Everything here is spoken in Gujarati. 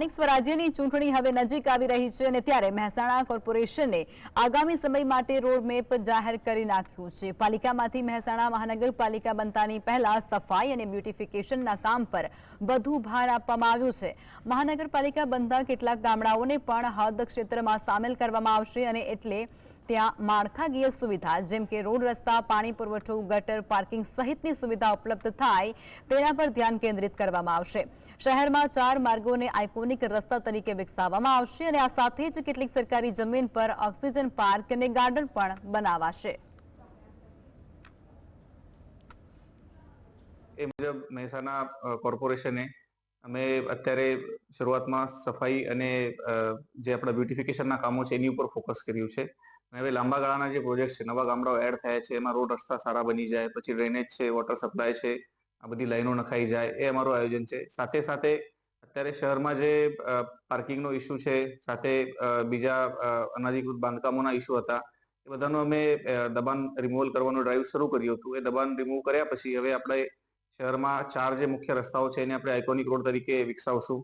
સ્થાનિક સ્વરાજ્યની ચૂંટણી હવે નજીક આવી રહી છે અને ત્યારે મહેસાણા કોર્પોરેશને આગામી સમય માટે રોડમેપ જાહેર કરી નાખ્યું છે। પાલિકામાંથી મહેસાણા મહાનગરપાલિકા બનતાની પહેલા સફાઈ અને બ્યુટિફિકેશનના કામ પર વધુ ભાર આપવામાં આવ્યો છે। મહાનગરપાલિકા બનતા કેટલાક ગામડાઓને પણ હદ ક્ષેત્રમાં સામેલ કરવામાં આવશે અને એટલે ત્યાં માળખાકીય સુવિધા જેમ કે રોડ, રસ્તા, પાણી પુરવઠો, ગટર, પાર્કિંગ સહિતની સુવિધા ઉપલબ્ધ થાય તેના પર ધ્યાન કેન્દ્રિત કરવામાં આવશે। શહેરમાં 4 માર્ગોને આઇકોનિક રસ્તા તરીકે વિકસાવવામાં આવશે અને આ સાથે જ કેટલીક સરકારી જમીન પર ઓક્સિજન પાર્ક અને ગાર્ડન પણ બનાવાશે। એ મુજબ મહેસાણા કોર્પોરેશને અમે અત્યારે શરૂઆતમાં સફાઈ અને જે આપણા બ્યુટિફિકેશનના કામો છે એની ઉપર ફોકસ કર્યું છે। હવે લાંબા ગાળાના જે પ્રોજેક્ટ છે, નવા ગામડાઓ એડ થયા છે, એમાં રોડ રસ્તા સારા બની જાય, પછી ડ્રેનેજ છે, વોટર સપ્લાય છે, આ બધી લાઈનો નખાઈ જાય, એ અમારું આયોજન છે। સાથે સાથે અત્યારે શહેરમાં જે પાર્કિંગનો ઇસ્યુ છે, સાથે બીજા અનધિકૃત બાંધકામોના ઇસ્યુ હતા, એ બધાનું અમે દબાણ રિમૂવલ કરવાનું ડ્રાઈવ શરૂ કર્યું હતું। એ દબાણ રિમૂવ કર્યા પછી હવે આપણે શહેરમાં 4 જે મુખ્ય રસ્તાઓ છે એને આપણે આઇકોનિક રોડ તરીકે વિકસાવશું।